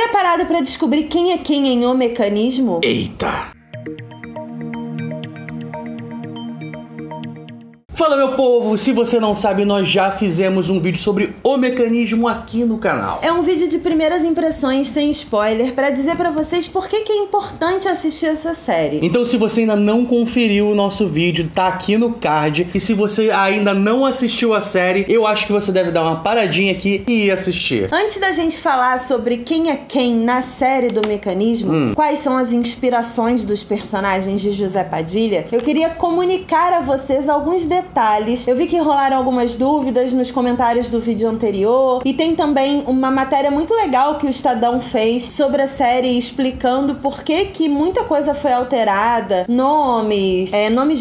Preparado pra descobrir quem é quem em O Mecanismo? Eita! Fala, meu povo! Se você não sabe, nós já fizemos um vídeo sobre O Mecanismo aqui no canal. É um vídeo de primeiras impressões, sem spoiler, pra dizer pra vocês por que é importante assistir essa série. Então, se você ainda não conferiu o nosso vídeo, tá aqui no card. E se você ainda não assistiu a série, eu acho que você deve dar uma paradinha aqui e ir assistir. Antes da gente falar sobre quem é quem na série do Mecanismo, quais são as inspirações dos personagens de José Padilha, eu queria comunicar a vocês alguns detalhes. Eu vi que rolaram algumas dúvidas nos comentários do vídeo anterior, e tem também uma matéria muito legal que o Estadão fez sobre a série, explicando por que muita coisa foi alterada, nomes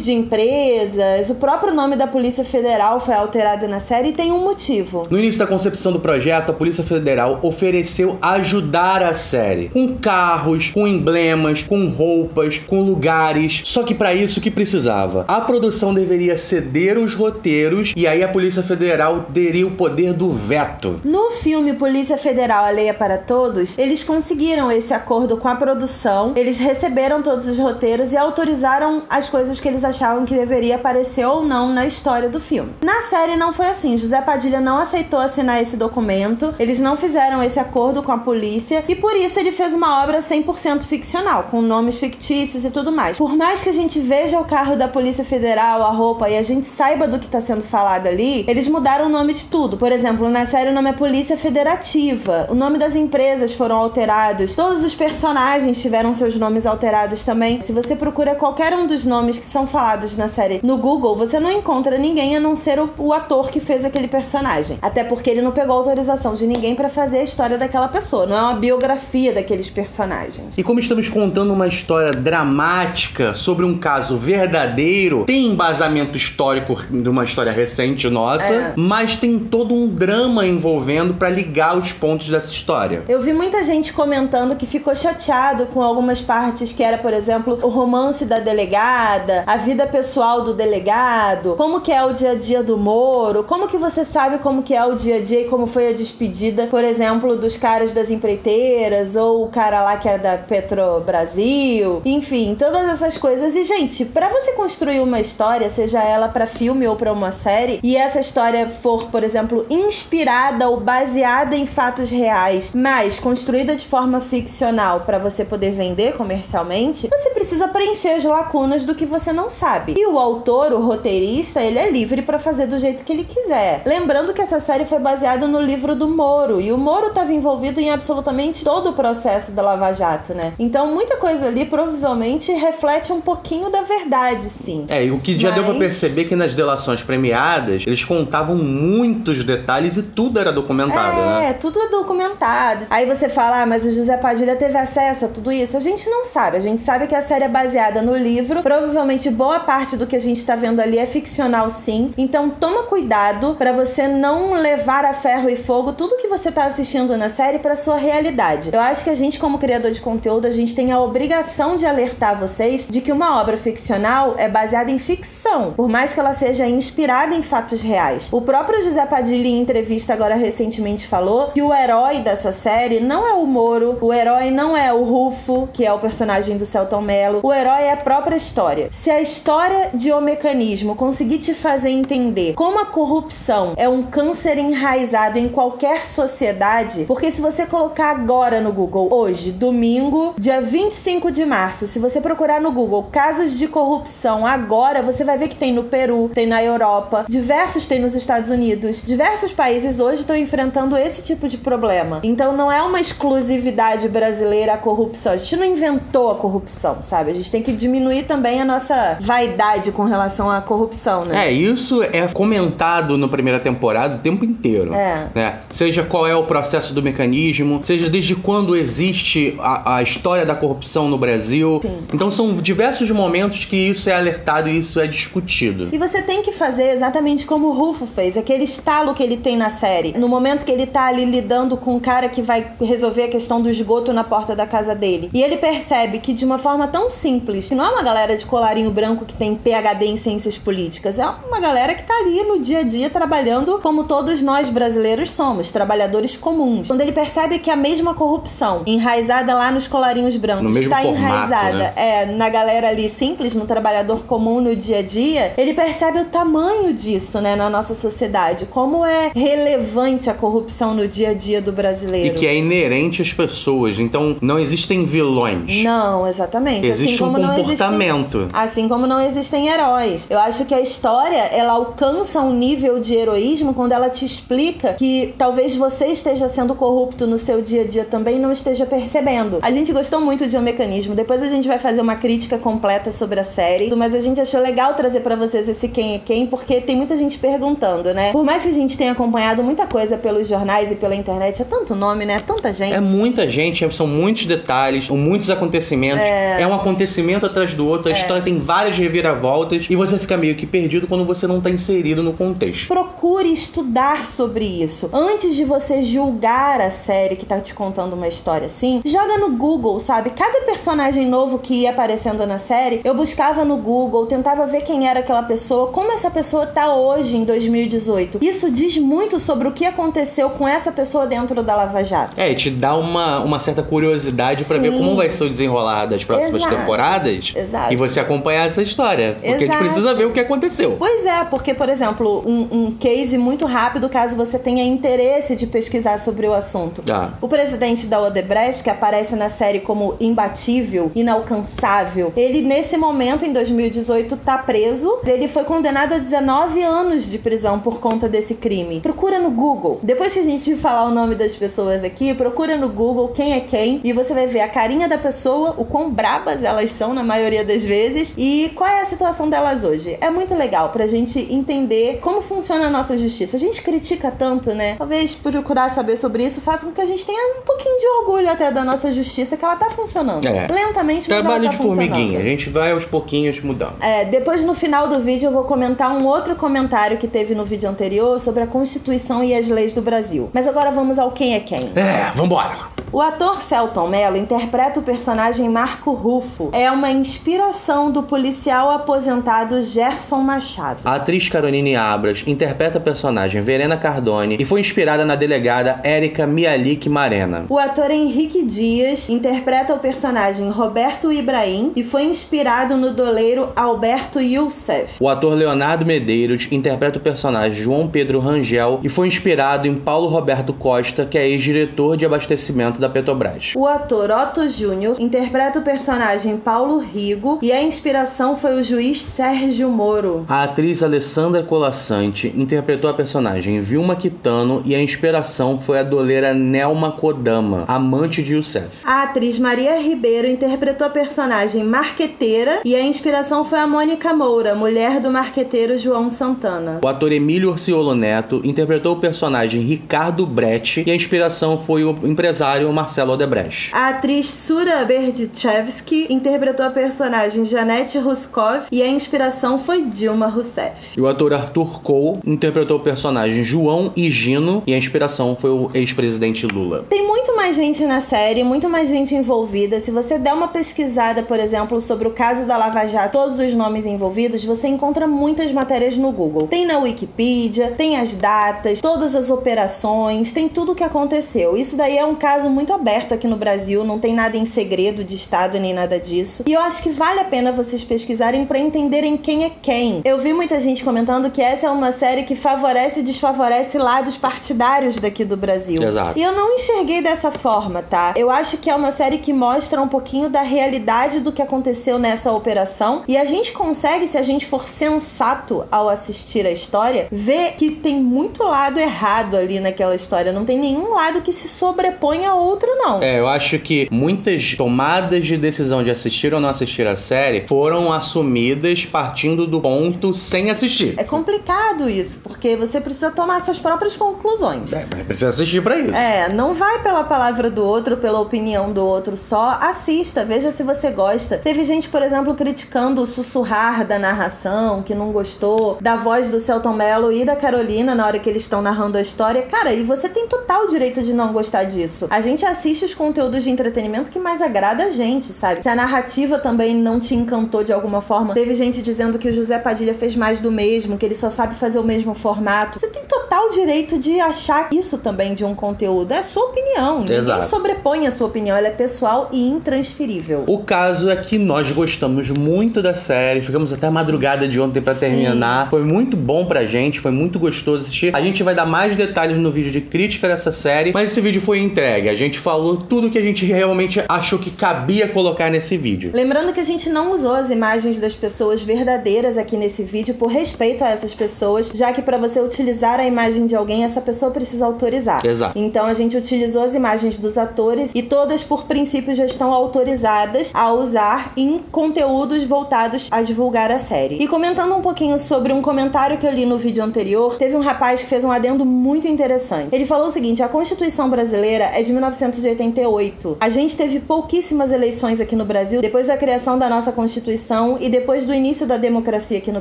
de empresas, o próprio nome da Polícia Federal foi alterado na série, e tem um motivo. No início da concepção do projeto, a Polícia Federal ofereceu ajudar a série, com carros, com emblemas, com roupas, com lugares, só que para isso o que precisava? A produção deveria ceder os roteiros, e aí a Polícia Federal teria o poder do veto. No filme Polícia Federal, a Lei é para Todos, eles conseguiram esse acordo com a produção, eles receberam todos os roteiros e autorizaram as coisas que eles achavam que deveria aparecer ou não na história do filme. Na série não foi assim, José Padilha não aceitou assinar esse documento, eles não fizeram esse acordo com a polícia, e por isso ele fez uma obra 100% ficcional, com nomes fictícios e tudo mais. Por mais que a gente veja o carro da Polícia Federal, a roupa, e a gente saiba do que está sendo falado ali, eles mudaram o nome de tudo. Por exemplo, na série o nome é Polícia Federativa, o nome das empresas foram alterados, todos os personagens tiveram seus nomes alterados também. Se você procura qualquer um dos nomes que são falados na série no Google, você não encontra ninguém a não ser o ator que fez aquele personagem. Até porque ele não pegou autorização de ninguém para fazer a história daquela pessoa, não é uma biografia daqueles personagens. E como estamos contando uma história dramática sobre um caso verdadeiro, tem embasamento histórico de uma história recente nossa, mas tem todo um drama envolvendo pra ligar os pontos dessa história. Eu vi muita gente comentando que ficou chateado com algumas partes que era, por exemplo, o romance da delegada, a vida pessoal do delegado, como que é o dia a dia do Moro, como que você sabe como que é o dia a dia e como foi a despedida, por exemplo, dos caras das empreiteiras, ou o cara lá que é da Petrobrasil, enfim, todas essas coisas. E, gente, pra você construir uma história, seja ela pra filme ou pra uma série, e essa história for, por exemplo, inspirada ou baseada em fatos reais, mas construída de forma ficcional pra você poder vender comercialmente, você precisa preencher as lacunas do que você não sabe. E o autor, o roteirista, ele é livre pra fazer do jeito que ele quiser. Lembrando que essa série foi baseada no livro do Moro, e o Moro estava envolvido em absolutamente todo o processo da Lava Jato, né? Então muita coisa ali provavelmente reflete um pouquinho da verdade, sim. E o que já deu pra perceber que nas delações premiadas, eles contavam muitos detalhes e tudo era documentado, né? Tudo é documentado. Aí você fala, mas o José Padilha teve acesso a tudo isso? A gente não sabe. A gente sabe que a série é baseada no livro. Provavelmente boa parte do que a gente tá vendo ali é ficcional, sim. Então toma cuidado pra você não levar a ferro e fogo tudo que você tá assistindo na série pra sua realidade. Eu acho que a gente, como criador de conteúdo, a gente tem a obrigação de alertar vocês de que uma obra ficcional é baseada em ficção, por mais que ela seja inspirada em fatos reais. O próprio José Padilha, em entrevista agora recentemente, falou que o herói dessa série não é o Moro, o herói não é o Rufo, que é o personagem do Selton Mello, o herói é a própria história. Se a história de O Mecanismo conseguir te fazer entender como a corrupção é um câncer enraizado em qualquer sociedade, porque se você colocar agora no Google, hoje, domingo, dia 25 de março, se você procurar no Google casos de corrupção agora, você vai ver que tem no Peru, tem na Europa, diversos tem nos Estados Unidos, diversos países hoje estão enfrentando esse tipo de problema. Então não é uma exclusividade brasileira a corrupção, a gente não inventou a corrupção, sabe? A gente tem que diminuir também a nossa vaidade com relação à corrupção, né? Isso é comentado na primeira temporada o tempo inteiro, né? Seja qual é o processo do mecanismo, seja desde quando existe a história da corrupção no Brasil. Sim. Então são diversos momentos que isso é alertado e isso é discutido. E você tem que fazer exatamente como o Rufo fez, aquele estalo que ele tem na série. No momento que ele tá ali lidando com um cara que vai resolver a questão do esgoto na porta da casa dele. E ele percebe que de uma forma tão simples, que não é uma galera de colarinho branco que tem PhD em ciências políticas, é uma galera que tá ali no dia a dia trabalhando como todos nós brasileiros somos, trabalhadores comuns. Quando ele percebe que a mesma corrupção enraizada lá nos colarinhos brancos está enraizada, né? Na galera ali simples, no trabalhador comum no dia a dia, ele percebe o tamanho disso, né, na nossa sociedade, como é relevante a corrupção no dia a dia do brasileiro. E que é inerente às pessoas, então não existem vilões. Não, exatamente. Existe um comportamento. Assim como não existem heróis. Eu acho que a história, ela alcança um nível de heroísmo quando ela te explica que talvez você esteja sendo corrupto no seu dia a dia também e não esteja percebendo. A gente gostou muito de O Mecanismo. Depois a gente vai fazer uma crítica completa sobre a série, mas a gente achou legal trazer pra vocês esse quem é quem, porque tem muita gente perguntando, né? Por mais que a gente tenha acompanhado muita coisa pelos jornais e pela internet, é tanto nome, né? Tanta gente. É muita gente, são muitos detalhes, são muitos acontecimentos. É um acontecimento atrás do outro, a história tem várias reviravoltas e você fica meio que perdido quando você não tá inserido no contexto. Procure estudar sobre isso. Antes de você julgar a série que tá te contando uma história assim, joga no Google, sabe? Cada personagem novo que ia aparecendo na série, eu buscava no Google, tentava ver quem era aquela pessoa, como essa pessoa tá hoje, em 2018. Isso diz muito sobre o que aconteceu com essa pessoa dentro da Lava Jato. E te dá uma certa curiosidade pra ver como vai ser o desenrolar das próximas temporadas. Exato. E você acompanhar essa história. Porque a gente precisa ver o que aconteceu. Pois é, porque, por exemplo, um case muito rápido, caso você tenha interesse de pesquisar sobre o assunto. O presidente da Odebrecht, que aparece na série como imbatível, inalcançável, ele nesse momento, em 2018, tá preso. Ele foi condenado a 19 anos de prisão por conta desse crime. Procura no Google. Depois que a gente falar o nome das pessoas aqui, procura no Google quem é quem e você vai ver a carinha da pessoa, o quão brabas elas são na maioria das vezes e qual é a situação delas hoje. É muito legal pra gente entender como funciona a nossa justiça. A gente critica tanto, né? Talvez procurar saber sobre isso faça com que a gente tenha um pouquinho de orgulho até da nossa justiça, que ela tá funcionando. Lentamente, mas trabalho ela tá de formiguinha. A gente vai aos pouquinhos mudando. Depois no final do vídeo eu vou comentar um outro comentário que teve no vídeo anterior sobre a Constituição e as leis do Brasil. Mas agora vamos ao quem é quem. Vambora! O ator Selton Mello interpreta o personagem Marco Rufo. É uma inspiração do policial aposentado Gerson Machado. A atriz Caroline Abras interpreta a personagem Verena Cardone e foi inspirada na delegada Érica Mialik Marena. O ator Henrique Dias interpreta o personagem Roberto Ibrahim e foi inspirado no doleiro Alberto Youssef. O ator Leonardo Medeiros interpreta o personagem João Pedro Rangel e foi inspirado em Paulo Roberto Costa, que é ex-diretor de abastecimento da Petrobras. O ator Otto Júnior interpreta o personagem Paulo Rigo e a inspiração foi o juiz Sérgio Moro. A atriz Alessandra Colassante interpretou a personagem Vilma Quitano e a inspiração foi a doleira Nelma Kodama, amante de Youssef. A atriz Maria Ribeiro interpretou a personagem Marqueteira e a inspiração foi a Mônica Moura, mulher do marqueteiro João Santana. O ator Emílio Orciolo Neto interpretou o personagem Ricardo Brecht e a inspiração foi o empresário Marcelo Odebrecht. A atriz Sura Berdichevsky interpretou a personagem Janete Ruskov e a inspiração foi Dilma Rousseff. E o ator Arthur Cole interpretou o personagem João Higino e a inspiração foi o ex-presidente Lula. Tem muito mais gente na série, muito mais gente envolvida. Se você der uma pesquisada, por exemplo, sobre o caso da Lava Jato, todos os nomes envolvidos, você encontra muitas matérias no Google. Tem na Wikipedia, tem as datas, todas as operações, tem tudo o que aconteceu. Isso daí é um caso muito aberto aqui no Brasil, não tem nada em segredo de Estado nem nada disso. E eu acho que vale a pena vocês pesquisarem pra entenderem quem é quem. Eu vi muita gente comentando que essa é uma série que favorece e desfavorece lados partidários daqui do Brasil. Exato. E eu não enxerguei dessa forma, tá? Eu acho que é uma série que mostra um pouquinho da realidade do que aconteceu nessa operação e a gente consegue, se a gente for sensato ao assistir a história, ver que tem muito lado errado ali naquela história. Não tem nenhum lado que se sobrepõe a outro, não. Eu acho que muitas tomadas de decisão de assistir ou não assistir a série foram assumidas partindo do ponto sem assistir. É complicado isso, porque você precisa tomar suas próprias conclusões. Mas precisa assistir pra isso. Não vai pela palavra palavra do outro, pela opinião do outro só. Assista, veja se você gosta. Teve gente, por exemplo, criticando o sussurrar da narração, que não gostou da voz do Selton Mello e da Carolina na hora que eles estão narrando a história. Cara, e você tem total direito de não gostar disso. A gente assiste os conteúdos de entretenimento que mais agrada a gente, sabe? Se a narrativa também não te encantou de alguma forma, teve gente dizendo que o José Padilha fez mais do mesmo, que ele só sabe fazer o mesmo formato. Você tem total direito de achar isso também de um conteúdo. É a sua opinião. Exato. Ninguém sobrepõe a sua opinião. Ela é pessoal e intransferível. O caso é que nós gostamos muito da série. Ficamos até a madrugada de ontem pra terminar. Foi muito bom pra gente. Foi muito gostoso assistir. A gente vai dar mais detalhes no vídeo de crítica dessa série, mas esse vídeo foi entregue. A gente falou tudo que a gente realmente achou que cabia colocar nesse vídeo. Lembrando que a gente não usou as imagens das pessoas verdadeiras aqui nesse vídeo por respeito a essas pessoas, já que pra você utilizar a imagem de alguém, essa pessoa precisa autorizar. Exato. Então a gente utilizou as imagens dos atores e todas, por princípio, já estão autorizadas a usar em conteúdos voltados a divulgar a série. E comentando um pouquinho sobre um comentário que eu li no vídeo anterior, teve um rapaz que fez um adendo muito interessante. Ele falou o seguinte: a Constituição brasileira é de 1988. A gente teve pouquíssimas eleições aqui no Brasil depois da criação da nossa Constituição e depois do início da democracia aqui no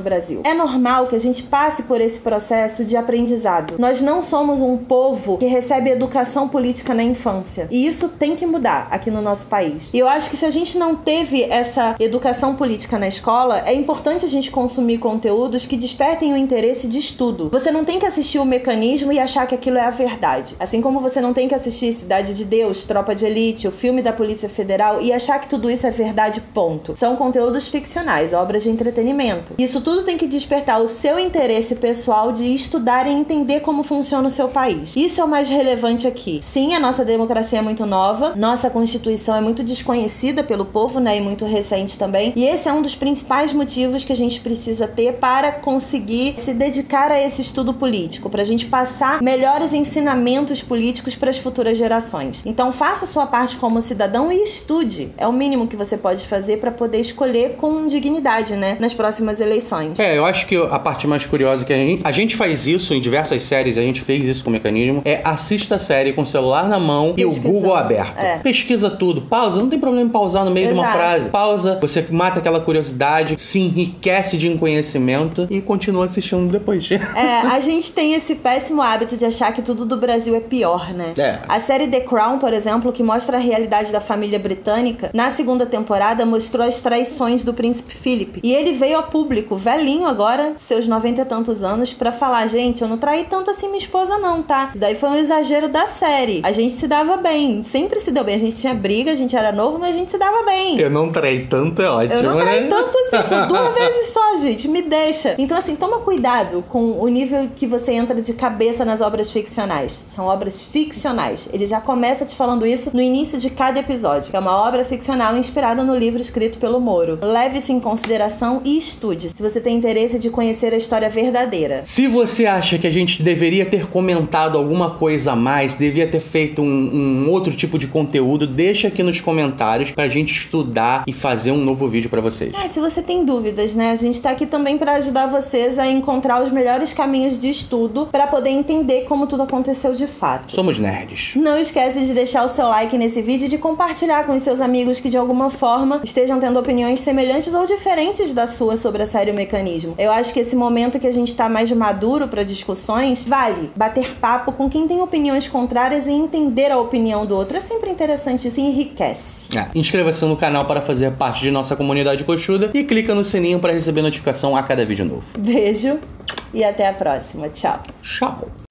Brasil. É normal que a gente passe por esse processo de aprendizado. Nós não somos um povo que recebe educação política na infância. E isso tem que mudar aqui no nosso país. E eu acho que se a gente não teve essa educação política na escola, é importante a gente consumir conteúdos que despertem o interesse de estudo. Você não tem que assistir o Mecanismo e achar que aquilo é a verdade. Assim como você não tem que assistir Cidade de Deus, Tropa de Elite, o filme da Polícia Federal e achar que tudo isso é verdade, ponto. São conteúdos ficcionais, obras de entretenimento. Isso tudo tem que despertar o seu interesse pessoal de estudar e entender como funciona o seu país. Isso é o mais relevante aqui. Sim, a nossa democracia é muito nova, nossa Constituição é muito desconhecida pelo povo, né, e muito recente também. E esse é um dos principais motivos que a gente precisa ter para conseguir se dedicar a esse estudo político, pra gente passar melhores ensinamentos políticos para as futuras gerações. Então faça a sua parte como cidadão e estude. É o mínimo que você pode fazer para poder escolher com dignidade, né, nas próximas eleições. Eu acho que a parte mais curiosa que a gente faz isso em diversas séries, a gente fez isso com o Mecanismo, assista a série com o celular na mão e o Google aberto. Pesquisa tudo, pausa, não tem problema em pausar no meio de uma frase. Pausa, você mata aquela curiosidade, se enriquece de conhecimento e continua assistindo depois. A gente tem esse péssimo hábito de achar que tudo do Brasil é pior, né? A série The Crown, por exemplo, que mostra a realidade da família britânica, na segunda temporada mostrou as traições do príncipe Philip. E ele veio ao público, velhinho agora, seus 90 e tantos anos, pra falar: gente, eu não traí tanto assim minha esposa não, tá? Isso daí foi um exagero da série. A gente se dava bem, sempre se deu bem. A gente tinha briga, a gente era novo, mas a gente se dava bem. Eu não traí tanto, é ótimo, né? Eu não traí tanto assim, foi 2 vezes só, gente, me deixa. Então assim, toma cuidado com o nível que você entra de cabeça nas obras ficcionais. São obras ficcionais. Ele já começa te falando isso no início de cada episódio, que é uma obra ficcional inspirada no livro escrito pelo Moro. Leve isso em consideração e estude, se você tem interesse de conhecer a história verdadeira. Se você acha que a gente deveria ter comentado alguma coisa a mais, devia ter feito um outro tipo de conteúdo, deixa aqui nos comentários pra gente estudar e fazer um novo vídeo pra vocês. Se você tem dúvidas, né? A gente tá aqui também pra ajudar vocês a encontrar os melhores caminhos de estudo pra poder entender como tudo aconteceu de fato. Somos nerds. Não esquece de deixar o seu like nesse vídeo e de compartilhar com os seus amigos que de alguma forma estejam tendo opiniões semelhantes ou diferentes da sua sobre a série O Mecanismo. Eu acho que esse momento que a gente tá mais maduro pra discussões, vale bater papo com quem tem opiniões contrárias e entender a opinião do outro. É sempre interessante, isso enriquece. Inscreva-se no canal para fazer parte de nossa comunidade coxuda e clica no sininho para receber notificação a cada vídeo novo. Beijo e até a próxima. Tchau. Tchau.